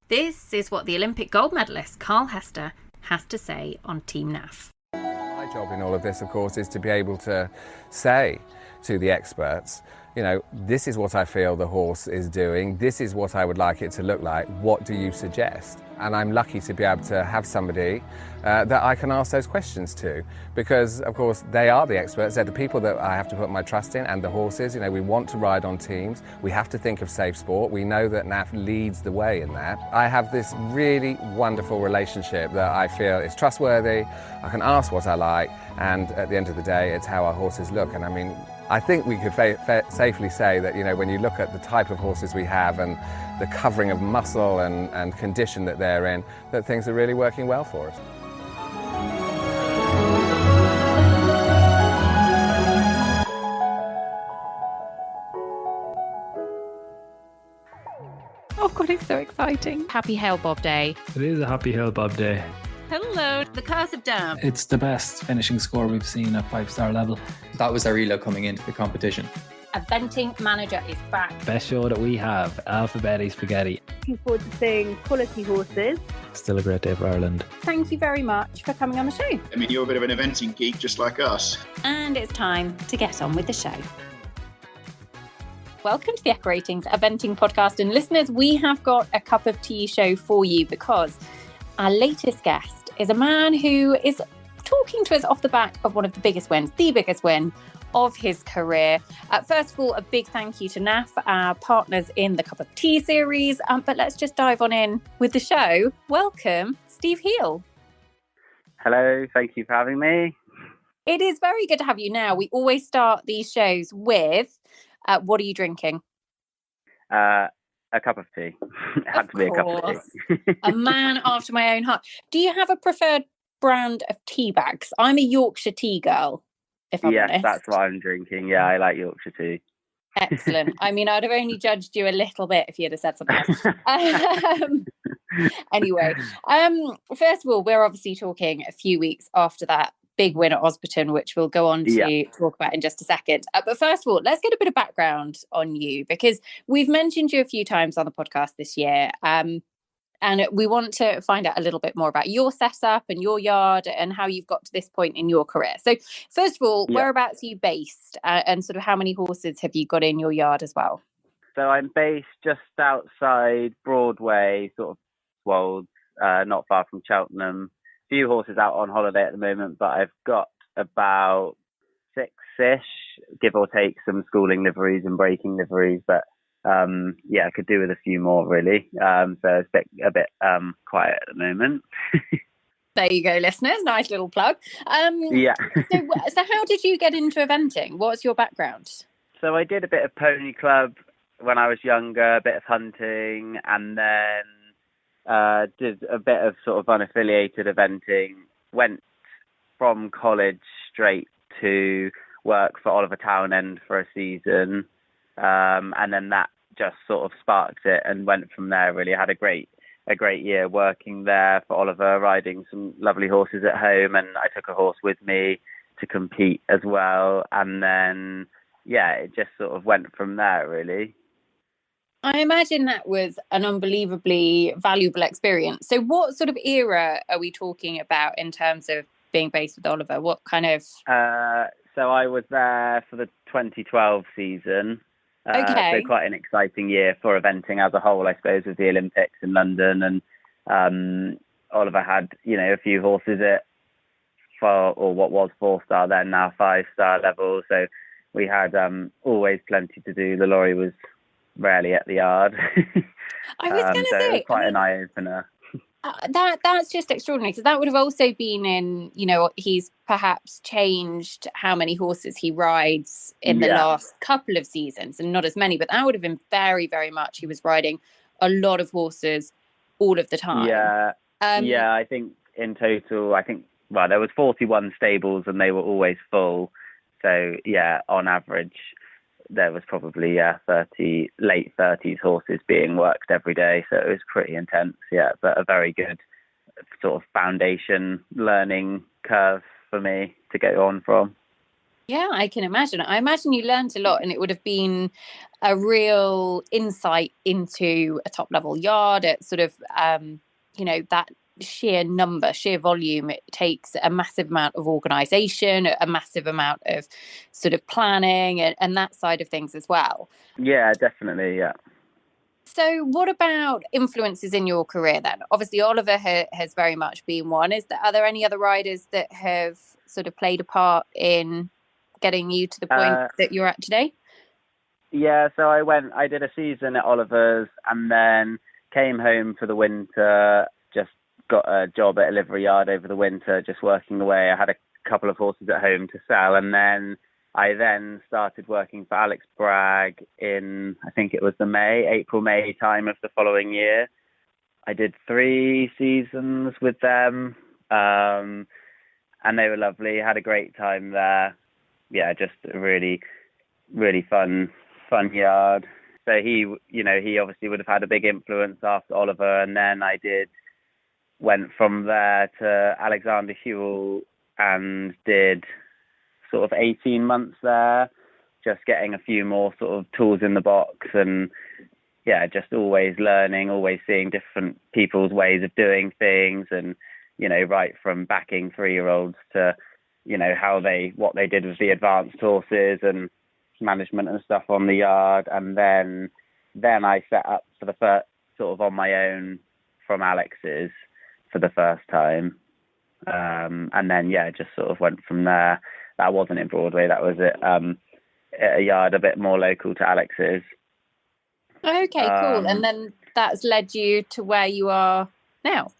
This is what the Olympic gold medalist Carl Hester has to say on Team NAF. My job in all of this, of course, is to be able to say to the experts, you know, this is what I feel the horse is doing, this is what I would like it to look like, what do you suggest? And I'm lucky to be able to have somebody that I can ask those questions to, because of course they are the experts, they're the people that I have to put my trust in, and the horses. You know, we want to ride on teams, we have to think of safe sport, we know that NAF leads the way in that. I have this really wonderful relationship that I feel is trustworthy, I can ask what I like, and at the end of the day it's how our horses look. And I mean, I think we could safely say that, you know, when you look at the type of horses we have and the covering of muscle and condition that they're in, that things are really working well for us. Oh God, it's so exciting. Happy Hail Bob Day. It is a happy Hail Bob Day. Hello, the Curse of Durham. It's the best finishing score we've seen at 5-star level. That was our elo coming into the competition. Eventing manager is back. Best show that we have, Alphabetti Spaghetti. Looking forward to seeing quality horses. Still a great day for Ireland. Thank you very much for coming on the show. I mean, you're a bit of an eventing geek just like us. And it's time to get on with the show. Welcome to the Echo Ratings Eventing podcast. And listeners, we have got a cup of tea show for you because our latest guest is a man who is talking to us off the back of one of the biggest wins, the biggest win of his career. First of all, a big thank you to NAF, our partners in the Cup of Tea series. But let's just dive on in with the show. Welcome, Steve Heel. Hello, thank you for having me. It is very good to have you now. We always start these shows with, what are you drinking? A cup of tea. It had to be a cup of tea. A man after my own heart. Do you have a preferred brand of tea bags? I'm a Yorkshire tea girl, if I'm honest. Yes, that's what I'm drinking. Yeah, I like Yorkshire tea. Excellent. I mean, I'd have only judged you a little bit if you'd have said something else. Anyway, first of all, we're obviously talking a few weeks after that big win at Osberton, which we'll go on to talk about in just a second. But first of all, let's get a bit of background on you, because we've mentioned you a few times on the podcast this year. And we want to find out a little bit more about your setup and your yard and how you've got to this point in your career. So first of all, whereabouts are you based and sort of how many horses have you got in your yard as well? So I'm based just outside Broadway, sort of Wolds, not far from Cheltenham. Few horses out on holiday at the moment, but I've got about 6-ish, give or take some schooling liveries and breaking liveries, but I could do with a few more really. So it's a bit quiet at the moment. There you go, listeners. Nice little plug. So how did you get into eventing? What's your background? So I did a bit of pony club when I was younger, a bit of hunting, and then did a bit of sort of unaffiliated eventing, went from college straight to work for Oliver Townend for a season, and then that just sort of sparked it and went from there really. I had a great year working there for Oliver, riding some lovely horses at home, and I took a horse with me to compete as well, and then it just sort of went from there really. I imagine that was an unbelievably valuable experience. So what sort of era are we talking about in terms of being based with Oliver? What kind of... So I was there for the 2012 season. Okay. So quite an exciting year for eventing as a whole, I suppose, with the Olympics in London. And Oliver had, a few horses at what was 4-star then, now 5-star level. So we had always plenty to do. The lorry was rarely at the yard. I was going to say, it was quite an eye-opener. That's just extraordinary, because that would have also been in, he's perhaps changed how many horses he rides in the last couple of seasons, and not as many, but that would have been very, very much, he was riding a lot of horses all of the time. I think in total, there was 41 stables and they were always full. So on average, there was probably 30 late 30s horses being worked every day, so it was pretty intense, but a very good sort of foundation learning curve for me to go on from. Yeah, I can imagine. I imagine you learned a lot, and it would have been a real insight into a top level yard at sort of, that sheer volume. It takes a massive amount of organisation, a massive amount of sort of planning, and that side of things as well. Yeah, definitely. Yeah. So what about influences in your career then? Obviously, Oliver has very much been one. Are there any other riders that have sort of played a part in getting you to the point that you're at today? Yeah, so I did a season at Oliver's and then came home for the winter, just got a job at a livery yard over the winter, just working away. I had a couple of horses at home to sell, and then I started working for Alex Bragg in, I think it was the April-May time of the following year. I did 3 seasons with them, and they were lovely. Had a great time there. Yeah, just a really, really fun yard. So he obviously would have had a big influence after Oliver, and then I went from there to Alexander Hewell and did sort of 18 months there, just getting a few more sort of tools in the box, and yeah, just always learning, always seeing different people's ways of doing things, and right from backing 3-year-olds to what they did with the advanced horses and management and stuff on the yard. And then I set up for the first sort of on my own from Alex's for the first time. And then, just sort of went from there. That wasn't in Broadway. That was at a yard a bit more local to Alex's. Okay, cool. And then that's led you to where you are now.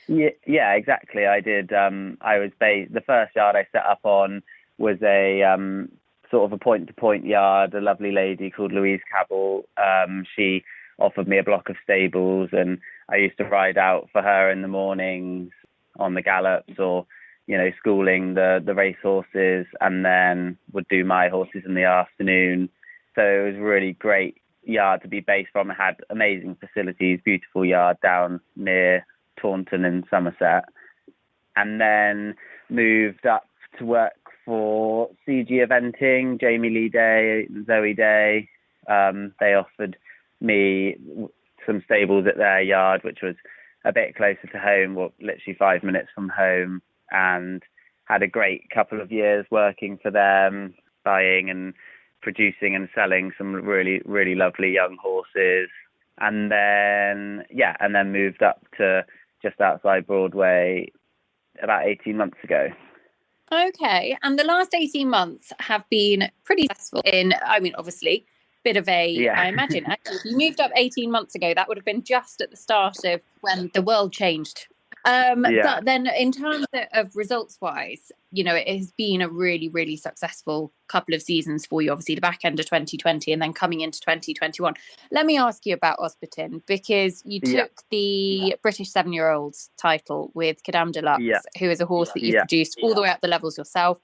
Yeah, exactly. I did. The first yard I set up on was a sort of a point-to-point yard. A lovely lady called Louise Cabell. She offered me a block of stables, and I used to ride out for her in the mornings on the gallops, or schooling the race horses, and then would do my horses in the afternoon. So it was a really great yard to be based from. It had amazing facilities, beautiful yard down near Taunton in Somerset, and then moved up to work for CG Eventing, Jamie Lee Day, Zoe Day. They offered me some stables at their yard, which was a bit closer to home, literally 5 minutes from home, and had a great couple of years working for them, buying and producing and selling some really, really lovely young horses. And then moved up to just outside Broadway about 18 months ago. Okay. And the last 18 months have been pretty successful obviously, bit of I imagine, actually, if you moved up 18 months ago, that would have been just at the start of when the world changed. But then in terms of results-wise, it has been a really, really successful couple of seasons for you, obviously the back end of 2020 and then coming into 2021. Let me ask you about Osberton, because you took the British 7-year-olds title with Kadam Deluxe, who is a horse that you've produced all the way up the levels yourself.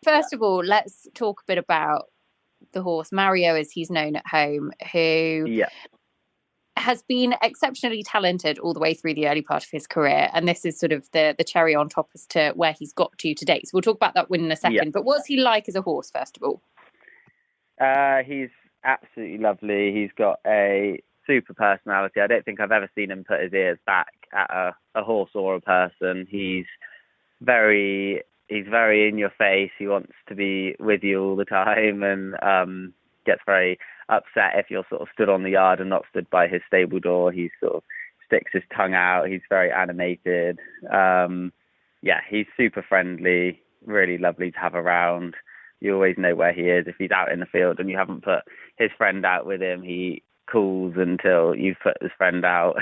First of all, let's talk a bit about the horse, Mario, as he's known at home, who has been exceptionally talented all the way through the early part of his career, and this is sort of the cherry on top as to where he's got to date. So we'll talk about that win in a second. But what's he like as a horse, first of all? He's absolutely lovely. He's got a super personality. I don't think I've ever seen him put his ears back at a horse or a person. He's very in your face. He wants to be with you all the time, and gets very upset if you're sort of stood on the yard and not stood by his stable door. He sort of sticks his tongue out. He's very animated. He's super friendly, really lovely to have around. You always know where he is. If he's out in the field and you haven't put his friend out with him, he calls until you've put his friend out.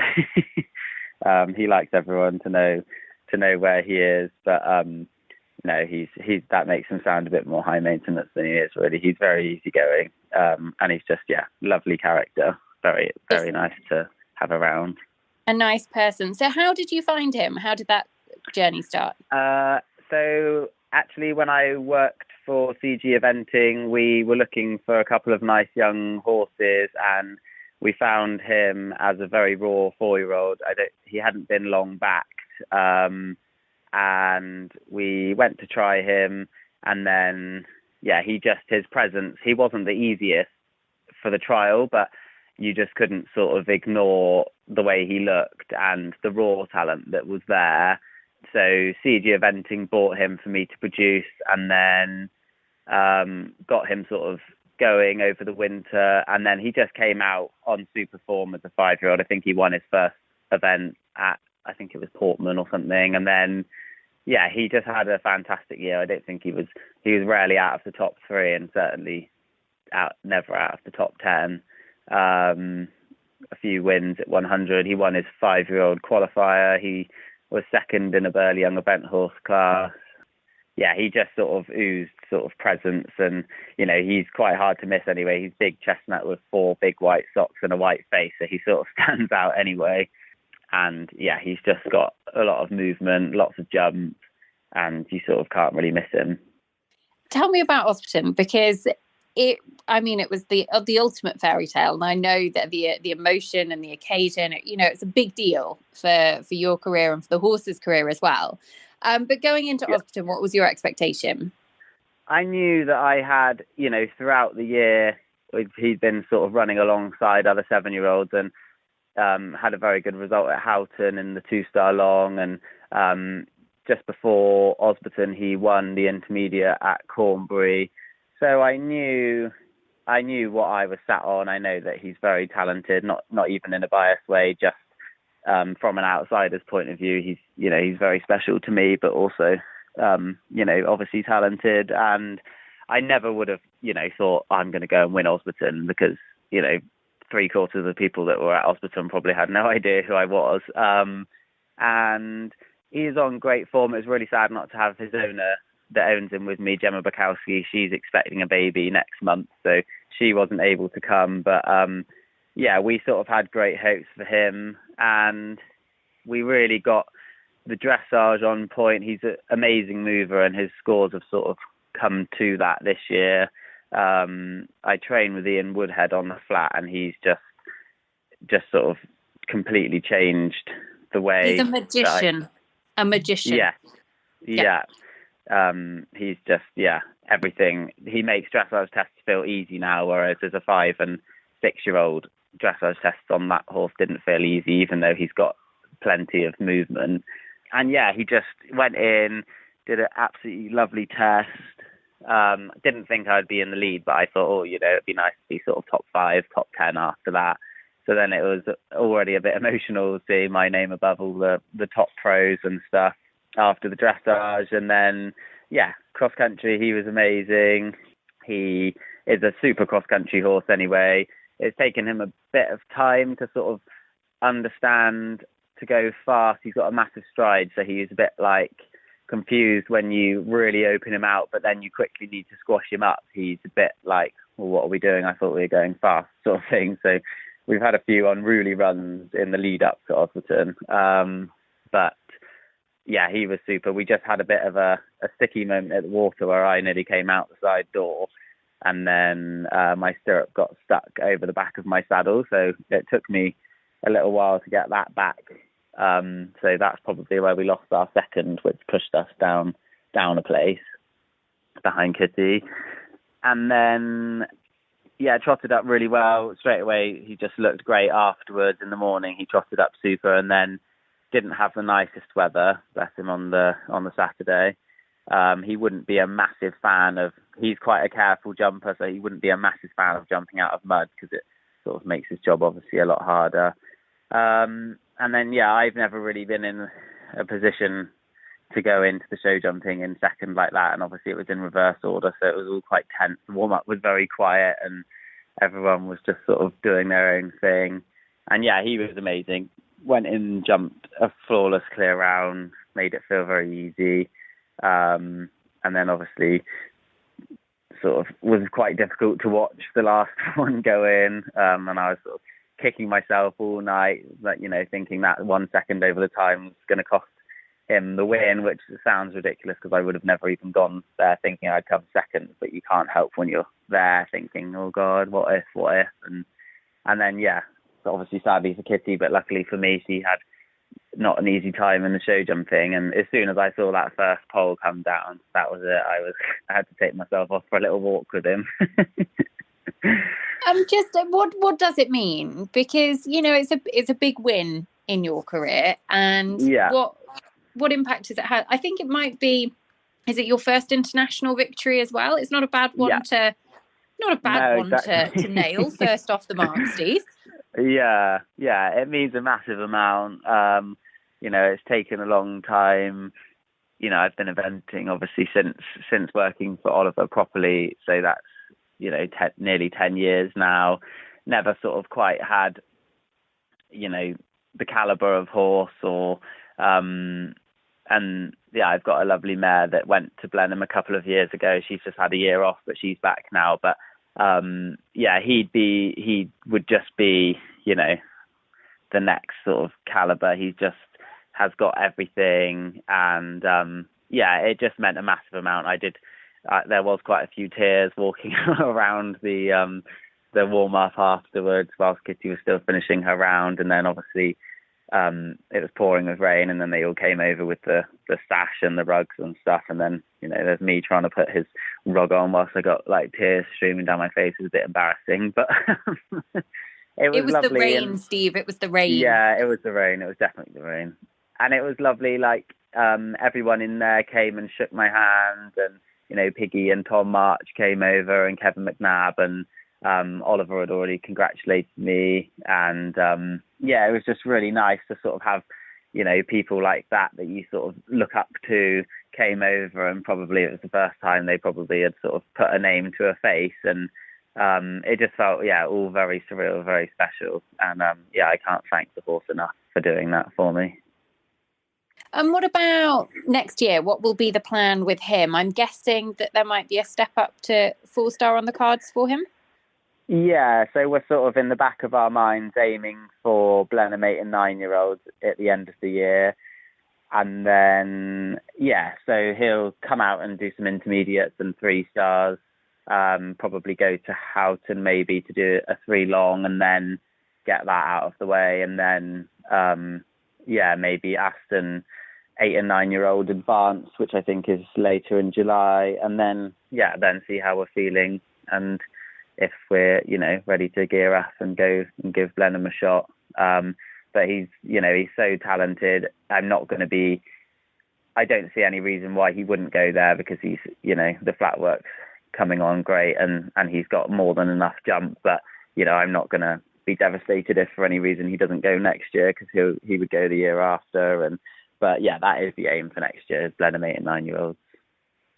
He likes everyone to know where he is, but he's that makes him sound a bit more high maintenance than he is, really. He's very easygoing, and he's just lovely character, very, very nice to have around. A nice person. So how did you find him? How did that journey start? So actually, when I worked for CG Eventing, we were looking for a couple of nice young horses, and we found him as a very raw 4-year-old. He hadn't been long backed. And we went to try him, and then yeah, his presence, he wasn't the easiest for the trial, but you just couldn't sort of ignore the way he looked and the raw talent that was there. So CG Eventing bought him for me to produce, and then got him sort of going over the winter, and then he just came out on super form as a 5-year-old. I think he won his first event at, I think it was Portman or something, and then yeah, he just had a fantastic year. I don't think he was rarely out of the top 3, and certainly never out of the top 10. A few wins at 100. He won his 5-year-old qualifier. He was second in a Burley Young Event horse class. Yeah, he just sort of oozed sort of presence, and he's quite hard to miss anyway. He's big chestnut with 4 big white socks and a white face, so he sort of stands out anyway. And yeah, he's just got a lot of movement, lots of jumps, and you sort of can't really miss him. Tell me about Osberton, because it was the ultimate fairy tale, and I know that the emotion and the occasion, it's a big deal for your career and for the horse's career as well. But going into Osberton, what was your expectation? I knew that I had, throughout the year, he'd been sort of running alongside other 7-year-olds and had a very good result at Houghton in the 2-star long. And just before Osberton, he won the intermediate at Cornbury. So I knew what I was sat on. I know that he's very talented, not even in a biased way, just from an outsider's point of view. He's very special to me, but also, obviously talented. And I never would have, thought I'm going to go and win Osberton, because, 3/4 of the people that were at Osberton probably had no idea who I was. And he's on great form. It was really sad not to have his owner that owns him with me, Gemma Bukowski. She's expecting a baby next month, so she wasn't able to come. But yeah, we sort of had great hopes for him, and we really got the dressage on point. He's an amazing mover, and his scores have sort of come to that this year. I train with Ian Woodhead on the flat, and he's just sort of completely changed the way. He's a magician. A magician. Yeah. He's just, everything. He makes dressage tests feel easy now, whereas as a 5 and 6-year-old, dressage tests on that horse didn't feel easy, even though he's got plenty of movement. And yeah, he just went in, did an absolutely lovely test. Didn't think I'd be in the lead, but I thought, it'd be nice to be sort of top 5, top 10 after that. So then it was already a bit emotional seeing my name above all the top pros and stuff after the dressage. And then, cross country, he was amazing. He is a super cross country horse anyway. It's taken him a bit of time to sort of understand to go fast. He's got a massive stride, so he's a bit confused when you really open him out, but then you quickly need to squash him up. He's a bit like, well, what are we doing? I thought we were going fast, sort of thing. So we've had a few unruly runs in the lead up to Osberton. But yeah, he was super. We just had a bit of a sticky moment at the water where I nearly came out the side door, and then my stirrup got stuck over the back of my saddle. So it took me a little while to get that back. So that's probably where we lost our second, which pushed us down a place behind Kitty. And then, trotted up really well. Straight away, he just looked great afterwards. In the morning, he trotted up super, and then didn't have the nicest weather, bless him, on the Saturday. He wouldn't be a massive fan of, he's quite a careful jumper, so he wouldn't be a massive fan of jumping out of mud, because it sort of makes his job obviously a lot harder. And then, I've never really been in a position to go into the show jumping in second like that. And obviously it was in reverse order, so it was all quite tense. The warm-up was very quiet, and everyone was just sort of doing their own thing. And he was amazing. Went in, jumped a flawless clear round, made it feel very easy. And then obviously sort of was quite difficult to watch the last one go in. And I was sort of kicking myself all night, but thinking that 1 second over the time was going to cost him the win, which sounds ridiculous because I would have never even gone there thinking I'd come second. But you can't help when you're there thinking, oh God, what if? And then so obviously sadly for Kitty, but luckily for me, she had not an easy time in the show jumping. And as soon as I saw that first pole come down, that was it. I had to take myself off for a little walk with him. Just what does it mean? Because it's a big win in your career, and what impact has it had? I think it might be. Is it your first international victory as well? It's not a bad one to nail first off the mark, Steve. Yeah, it means a massive amount. It's taken a long time. I've been eventing obviously since working for Oliver properly, so that's nearly 10 years now. Never sort of quite had the caliber of horse or and yeah, I've got a lovely mare that went to Blenheim a couple of years ago. She's just had a year off, but she's back now. But he would just be, the next sort of caliber. He just has got everything, and it just meant a massive amount. There was quite a few tears walking around the warm up afterwards whilst Kitty was still finishing her round, and then obviously it was pouring with rain, and then they all came over with the sash and the rugs and stuff, and then there's me trying to put his rug on whilst I got like tears streaming down my face. It was a bit embarrassing, but it was lovely. The rain, Steve. It was the rain. Yeah, it was the rain. It was definitely the rain, and it was lovely. Like everyone in there came and shook my hand, and Piggy and Tom March came over, and Kevin McNabb, and Oliver had already congratulated me, and it was just really nice to sort of have people like that you sort of look up to came over, and probably it was the first time they probably had sort of put a name to a face, and it just felt all very surreal, very special, and I can't thank the horse enough for doing that for me. And what about next year? What will be the plan with him? I'm guessing that there might be a step up to 4-star on the cards for him. Yeah, so we're sort of in the back of our minds aiming for Blenheim 8 and 9-year-olds at the end of the year. And then, so he'll come out and do some intermediates and 3-stars, probably go to Houghton maybe to do a 3 long and then get that out of the way. And then, maybe Aston 8 and 9-year-old advance, which I think is later in July. And then, then see how we're feeling. And if we're, ready to gear up and go and give Blenheim a shot. But he's so talented. I don't see any reason why he wouldn't go there, because he's, the flat work's coming on great, and he's got more than enough jump. But, I'm not going to be devastated if for any reason he doesn't go next year, because he would go the year after. But that is the aim for next year, is Blenheim 8 and 9-year-olds.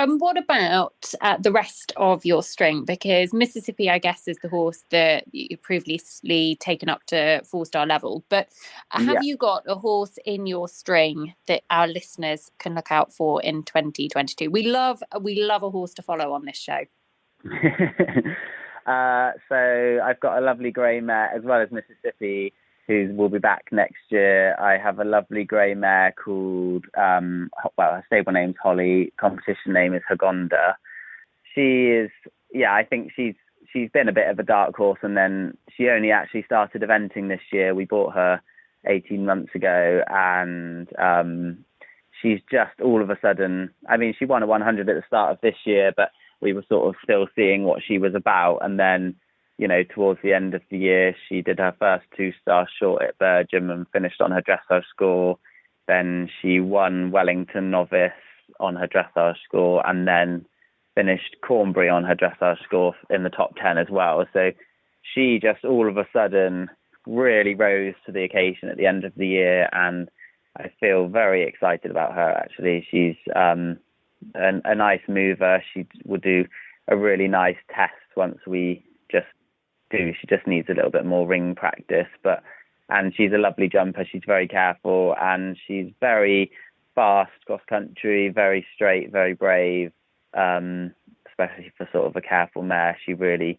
What about the rest of your string? Because Mississippi, I guess, is the horse that you've previously taken up to 4-star level. But have you got a horse in your string that our listeners can look out for in 2022? We love a horse to follow on this show. So I've got a lovely grey mare, as well as Mississippi, who will be back next year. I have a lovely grey mare called, her stable name's Holly, competition name is Hagonda. She is, I think she's been a bit of a dark horse, and then she only actually started eventing this year. We bought her 18 months ago, and she's just all of a sudden, she won a 100 at the start of this year, but we were sort of still seeing what she was about, and then towards the end of the year, she did her first 2-star short at Bergam and finished on her dressage score. Then she won Wellington Novice on her dressage score, and then finished Cornbury on her dressage score in the top 10 as well. So she just all of a sudden really rose to the occasion at the end of the year, and I feel very excited about her, actually. She's a nice mover. She will do a really nice test once we she just needs a little bit more ring practice, and she's a lovely jumper. She's very careful, and she's very fast cross country, very straight, very brave, especially for sort of a careful mare. She really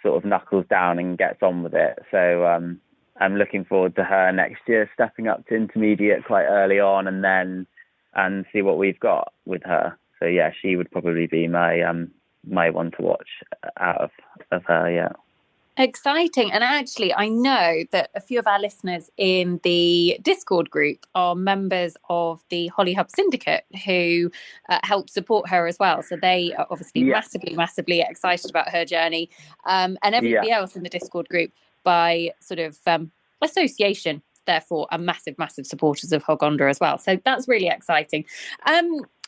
sort of knuckles down and gets on with it. So I'm looking forward to her next year stepping up to intermediate quite early on, and see what we've got with her. So she would probably be my one to watch out of her. Exciting. And actually, I know that a few of our listeners in the Discord group are members of the Holly Hub Syndicate who help support her as well. So they are obviously massively excited about her journey. And everybody else in the Discord group, by sort of association, therefore, are massive supporters of Hogonda as well. So that's really exciting.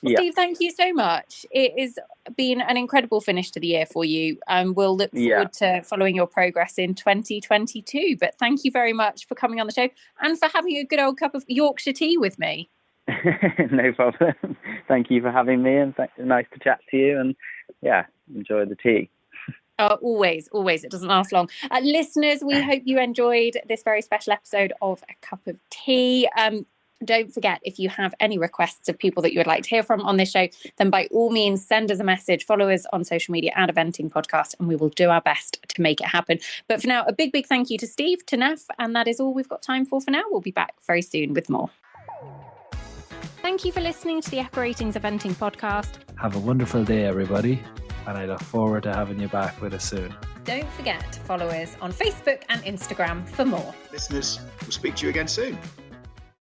Steve, thank you so much. It has been an incredible finish to the year for you, and we'll look forward to following your progress in 2022. But thank you very much for coming on the show and for having a good old cup of Yorkshire tea with me. No problem. Thank you for having me, and nice to chat to you, and enjoy the tea. Always. It doesn't last long. Listeners, we hope you enjoyed this very special episode of A Cup of Tea. Don't forget, if you have any requests of people that you would like to hear from on this show, then by all means, send us a message, follow us on social media at Eventing Podcast, and we will do our best to make it happen. But for now, a big thank you to Steve, to Naf, and that is all we've got time for now. We'll be back very soon with more. Thank you for listening to the Echo Ratings Eventing Podcast. Have a wonderful day, everybody, and I look forward to having you back with us soon. Don't forget to follow us on Facebook and Instagram for more. Listeners, we'll speak to you again soon.